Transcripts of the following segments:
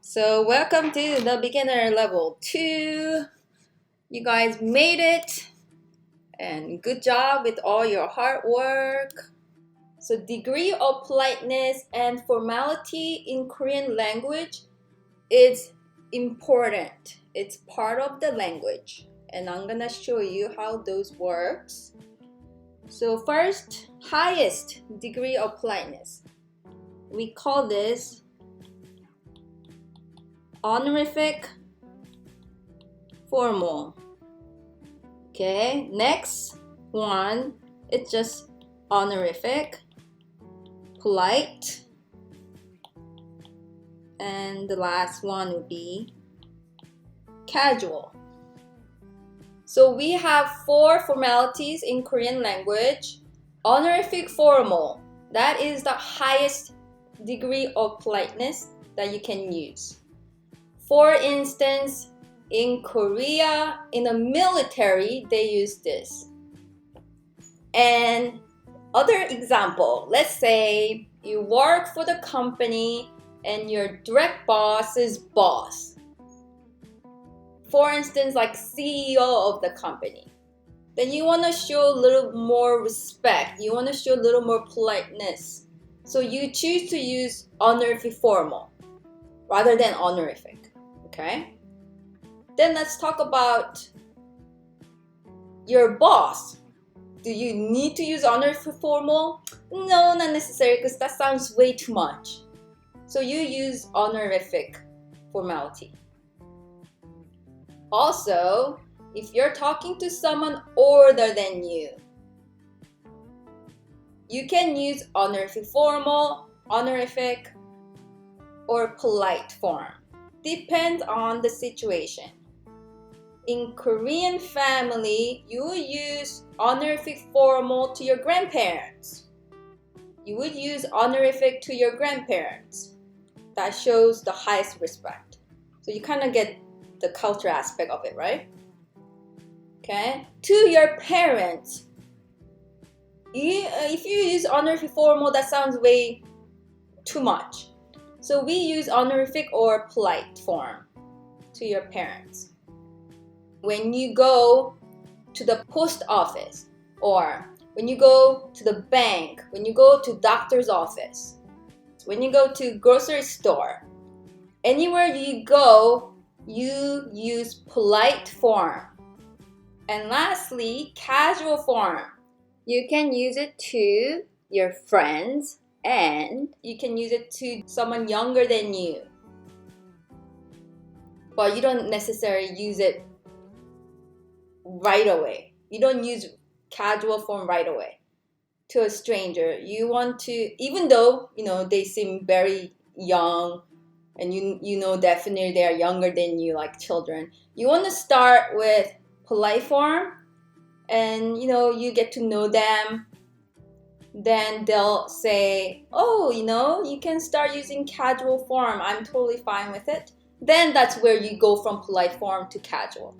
So welcome to the beginner level 2. You guys made it and good job with all your hard work. So degree of politeness and formality in Korean language is important. It's part of the language and I'm gonna show you how those works. So first, highest degree of politeness. We call this honorific formal. Okay, next one, it's just honorific, polite, and the last one would be casual. So we have 4 formalities in Korean language. Honorific formal, that is the highest degree of politeness that you can use. For instance, in Korea, in the military, they use this. And other example, let's say you work for the company and your direct boss is boss. For instance, like CEO of the company. Then you want to show a little more respect. You want to show a little more politeness. So you choose to use honorific formal rather than honorific. Okay? Then let's talk about your boss. Do you need to use honorific formal? No, not necessarily, because that sounds way too much. So you use honorific formality. Also, if you're talking to someone older than you, you can use honorific formal, honorific, or polite form. Depends on the situation. In Korean family, you would use honorific formal to your grandparents. You would use honorific to your grandparents. That shows the highest respect. So you kind of get the culture aspect of it, right? Okay. To your parents, if you use honorific formal, that sounds way too much. So we use honorific or polite form to your parents. When you go to the post office, or when you go to the bank, when you go to doctor's office, when you go to grocery store, anywhere you go, you use polite form. And lastly, casual form. You can use it to your friends, and you can use it to someone younger than you. But you don't necessarily use it right away. You don't use casual form right away to a stranger. You want to, even though they seem very young and you know definitely they are younger than you, like children, you want to start with polite form, and you get to know them. Then they'll say, oh, you can start using casual form. I'm totally fine with it. Then that's where you go from polite form to casual.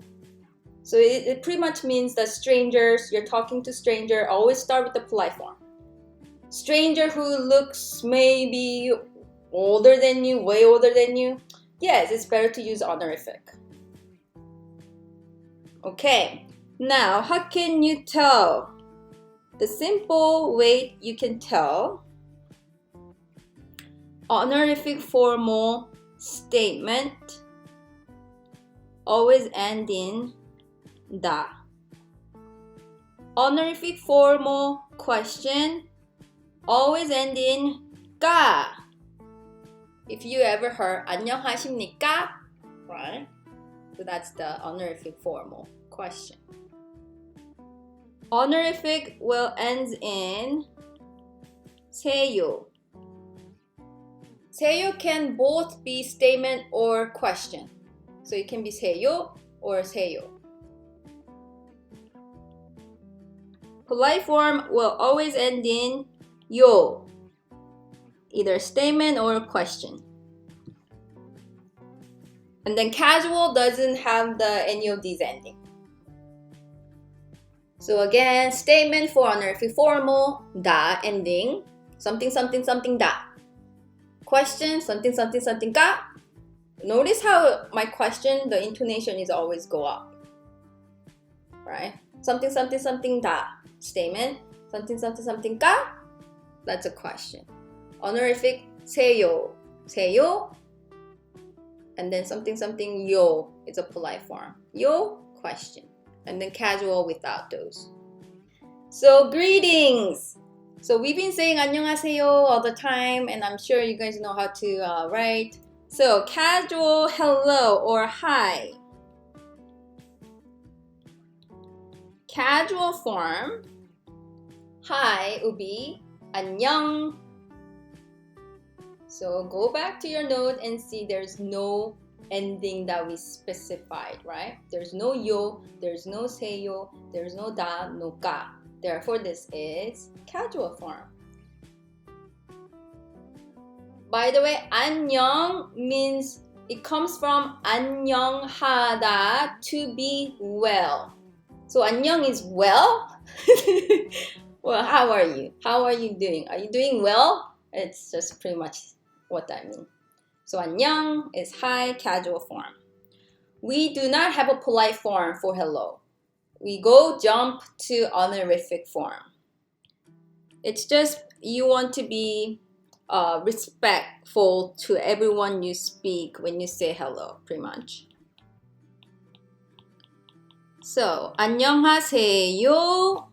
So it pretty much means that strangers, you're talking to stranger, always start with the polite form. Stranger who looks maybe older than you, way older than you, yes, it's better to use honorific. Okay, now how can you tell? The simple way you can tell, honorific formal statement always end in da. Honorific formal question always end in 가. If you ever heard 안녕하십니까, right? So that's the honorific formal question. Honorific will end in 세요. 세요 can both be statement or question. So it can be 세요 or 세요. Polite form will always end in 요, either statement or question. And then casual doesn't have any of these endings. So again, statement for honorific formal, da ending, something something something da. Question, something something something 가. Notice how my question, the intonation is always go up, right? Something, something, something da, statement. Something, something, something ka, that's a question. Honorific, seyo, seyo. And then something, something, yo, it's a polite form. Yo, question. And then casual without those. So greetings. So we've been saying 안녕하세요 all the time, and I'm sure you guys know how to write. So casual hello or hi. Casual form, hi would be 안녕. So go back to your note and see there's no ending that we specified, right? There's no yo, there's no seyo, there's no da, no ka. Therefore, this is casual form. By the way, 안녕 means it comes from 안녕하다, to be well. So 안녕 is well. Well, how are you? How are you doing? Are you doing well? It's just pretty much what that means. So 안녕 is hi, casual form. We do not have a polite form for hello. We go jump to honorific form. It's just you want to be respectful to everyone you speak when you say hello, pretty much. So 안녕하세요.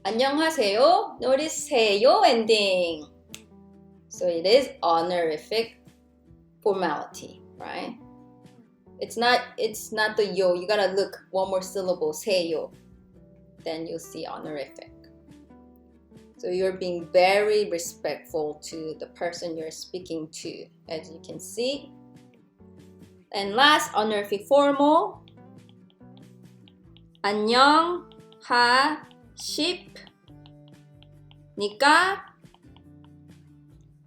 안녕하세요. Notice 세요 ending. So it is honorific formality, right? It's not the yo. You gotta look one more syllable, 세요. Then you'll see honorific. So you're being very respectful to the person you're speaking to, as you can see. And last, honorific formal. 안녕하십니까?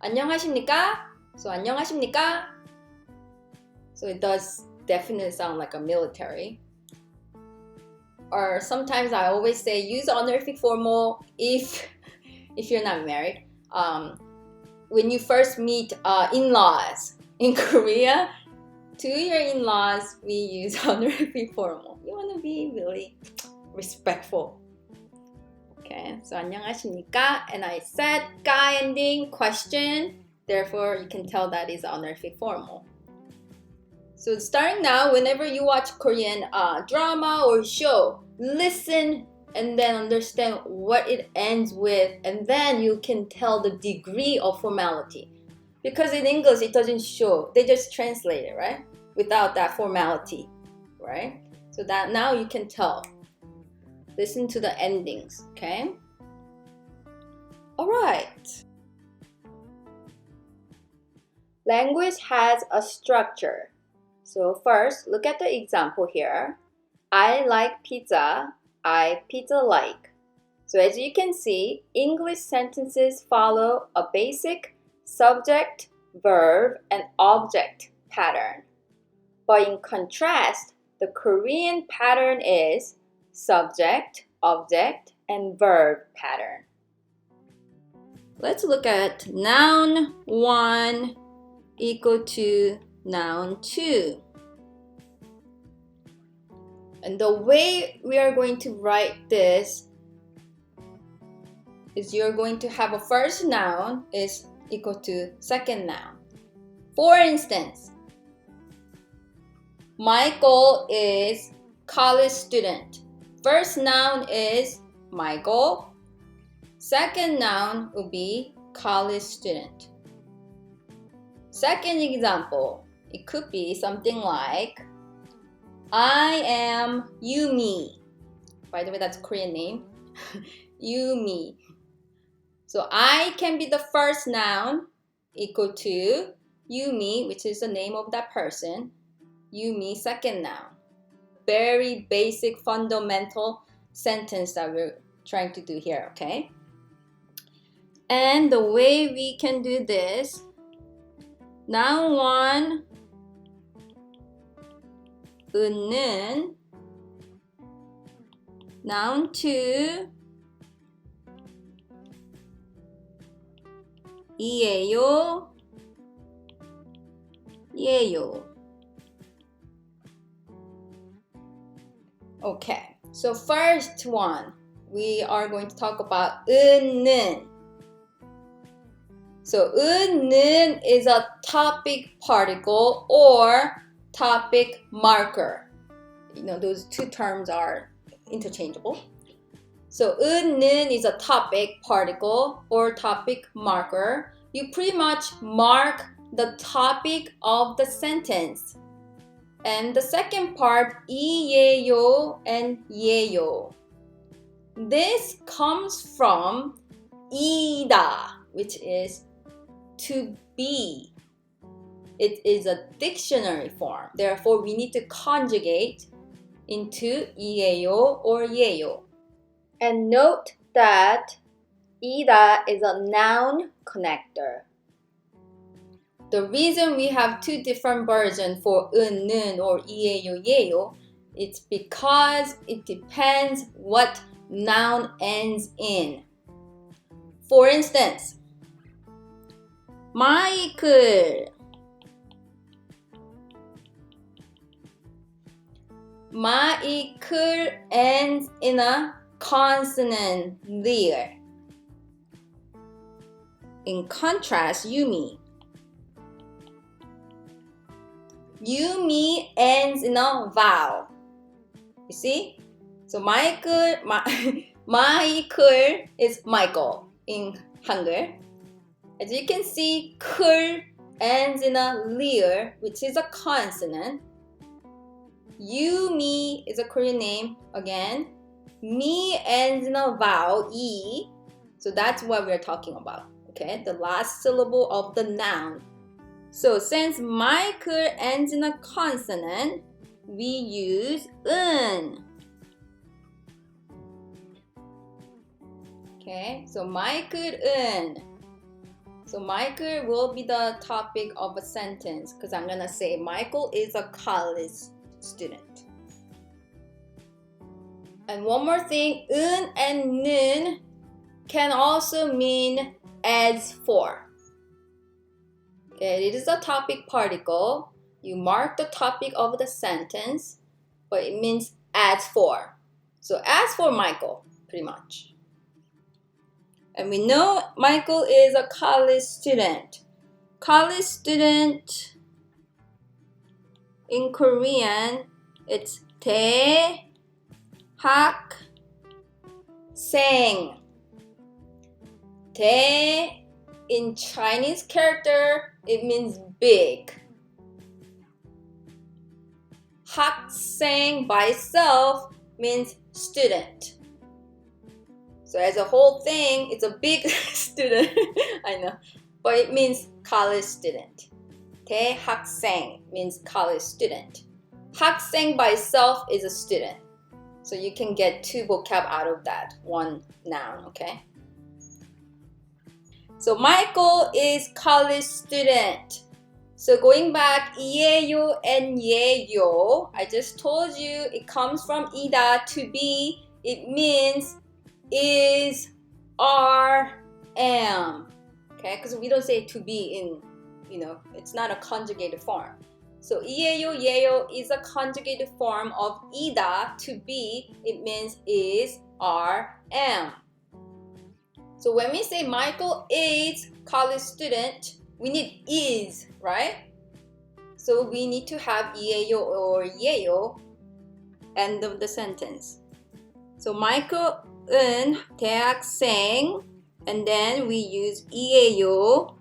안녕하십니까? So 안녕하십니까? So it does definitely sound like a military. Or sometimes I always say use honorific formal if you're not married. When you first meet in-laws in Korea, to your in-laws, we use honorific formal. You want to be really respectful. Okay, so 안녕하십니까? And I said 가 ending question. Therefore, you can tell that is honorific formal. So starting now, whenever you watch Korean drama or show, listen and then understand what it ends with, and then you can tell the degree of formality. Because in English, it doesn't show. They just translate it, right? Without that formality, right? So that now you can tell. Listen to the endings, okay? All right. Language has a structure. So first, look at the example here. I like pizza. I pizza like. So as you can see, English sentences follow a basic subject, verb, and object pattern. But in contrast, the Korean pattern is subject, object, and verb pattern. Let's look at noun 1 equal to noun 2. And the way we are going to write this is you're going to have a first noun is equal to second noun. For instance, Michael is college student. First noun is Michael. Second noun will be college student. Second example, it could be something like I am Yumi. By the way, that's a Korean name. Yumi. So I can be the first noun equal to Yumi, which is the name of that person. Yumi, second noun. Very basic, fundamental sentence that we're trying to do here, okay? And the way we can do this, noun 1, 은는, noun 2, 이에요, 예요. Okay, so first one, we are going to talk about 은는. So 은는 is a topic particle or topic marker. You know, those two terms are interchangeable. So 은는 is a topic particle or topic marker. You pretty much mark the topic of the sentence. And the second part, 이예요 and 예요. This comes from 이다, which is to be. It is a dictionary form. Therefore, we need to conjugate into 이예요 or 예요. And note that 이다 is a noun connector. The reason we have two different versions for 은는 or 이예요, 예요, it's because it depends what noun ends in. For instance, 마이클. 마이클 ends in a consonant there. In contrast, Yumi. Yumi ends in a vowel. You see? So Michael is Michael in Hangul. As you can see, 클 ends in a leer, which is a consonant. Yumi is a Korean name again. Mi ends in a vowel, E. So that's what we're talking about. Okay, the last syllable of the noun. So since Michael ends in a consonant, we use 은. Okay, so Michael 은. So Michael will be the topic of a sentence because I'm gonna say Michael is a college student. And one more thing, 은 and 는 can also mean as for. Okay, it is a topic particle. You mark the topic of the sentence, but it means as for. So as for Michael, pretty much. And we know Michael is a college student. College student in Korean, it's 대학생. 대 in Chinese character, it means big. 학생 by itself means student. So as a whole thing, it's a big student. I know. But it means college student. 대학생 means college student. 학생 by itself is a student. So you can get two vocab out of that one noun, okay? So Michael is college student. So going back, 이예요 and 예요. I just told you it comes from 이다, to be. It means is, are, am. Okay, because we don't say to be in, it's not a conjugated form. So 이예요, 예요 is a conjugated form of 이다, to be. It means is, are, am. So when we say Michael is college student, we need is, right? So we need to have 이예요 or 예요, end of the sentence. So Michael은 대학생, and then we use 이예요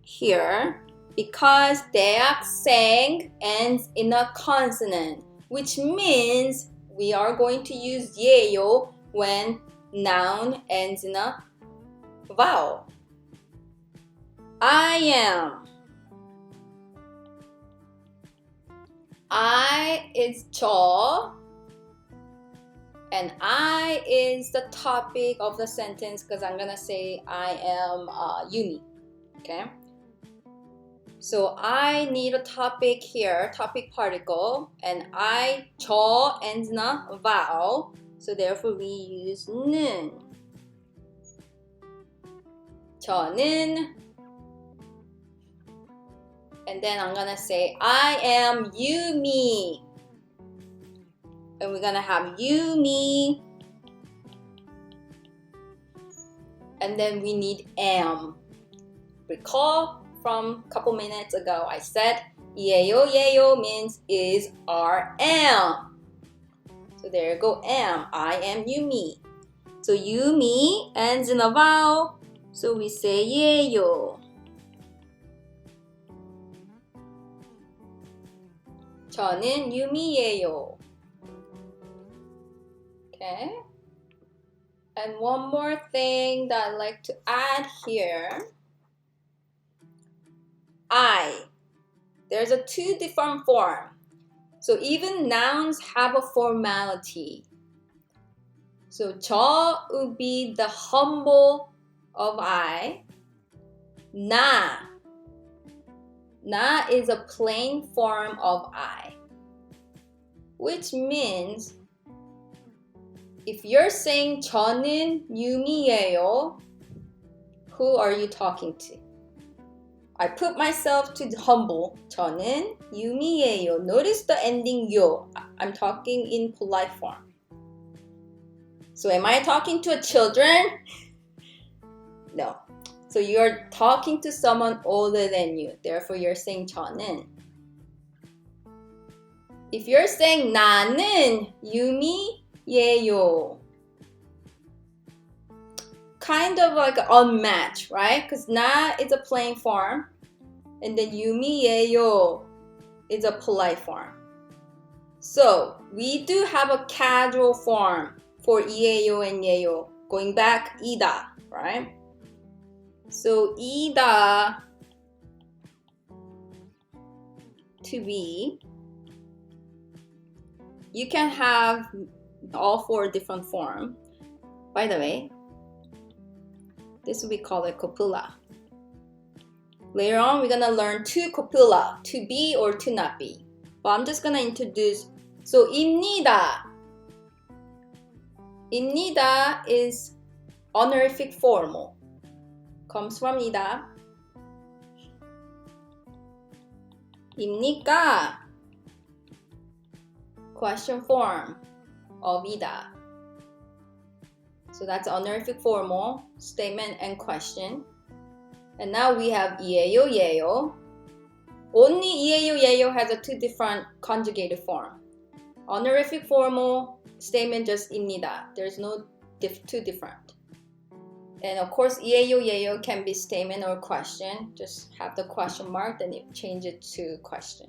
here because 대학생 ends in a consonant, which means we are going to use 예요 when noun ends in a vowel. I am. I is 저, and I is the topic of the sentence because I'm gonna say I am Yumi. Okay. So I need a topic here, topic particle, and I, 저 ends in a vowel. So therefore we use 는. 저는, And then I'm gonna say, I am Yumi. And we're gonna have Yumi. And then we need am. Recall from a couple minutes ago, I said, 예요, 예요 means is or am. So there you go, am. I am Yumi. So Yumi ends in a vowel. So we say 예요. 저는 유미예요. Okay. And one more thing that I'd like to add here. I. There's a two different form. So even nouns have a formality. So 저 would be the humble of I. 나. 나 is a plain form of I. Which means if you're saying 저는 유미예요, who are you talking to? I put myself to humble. 저는 유미예요. Notice the ending 요. I'm talking in polite form. So am I talking to children? No. So you're talking to someone older than you. Therefore, you're saying 저는. If you're saying 나는 유미예요, kind of like an unmatched, right? Because 나 is a plain form, and then 유미예요 is a polite form. So we do have a casual form for 이예요 and 예요. Going back, 이다, right? So 이다 to be. You can have all four different forms. By the way, this we call it copula. Later on, we're gonna learn two copula, to be or to not be. But I'm just gonna introduce. So 입니다. 입니다 is honorific formal. Comes from 이다. 입니까? Question form of 이다. So that's honorific formal, statement and question. And now we have 이예요, 예요. Only 이예요, 예요 has a two different conjugated form. Honorific formal, statement just 입니다. There's no two different. And of course, 이예요, 예요 can be statement or question. Just have the question mark, then you change it to question.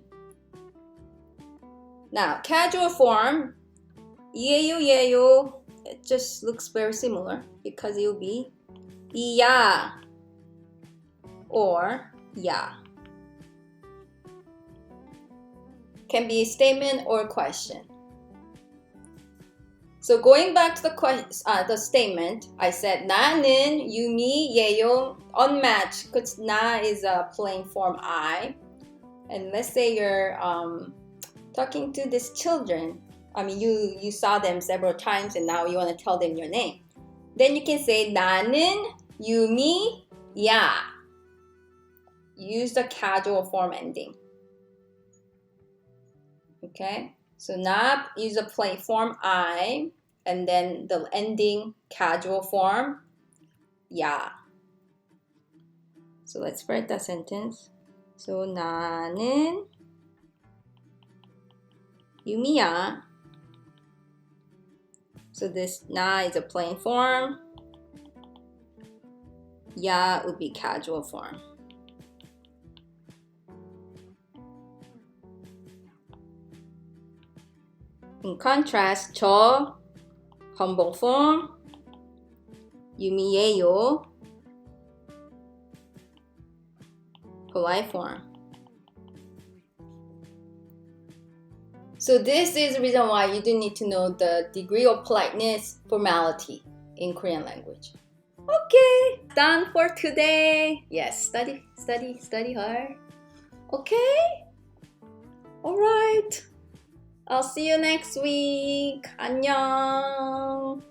Now, casual form, 이예요, 예요, it just looks very similar because it will be 이야 or 야. Can be a statement or question. So going back to the statement, I said 나는 유미예요 unmatched because 나 is a plain form I. And let's say you're talking to these children. I mean, you saw them several times and now you want to tell them your name. Then you can say 나는 유미야. Use the casual form ending. Okay? So 나 use a plain form I, and then the ending casual form 야. So let's write that sentence. So 나는 유미야. So this 나 is a plain form. 야 would be casual form. In contrast, 저 humble form, 유미예요 polite form. So this is the reason why you do need to know the degree of politeness, formality in Korean language. Okay, done for today. Yes, study hard. Okay? Alright. I'll see you next week. 안녕.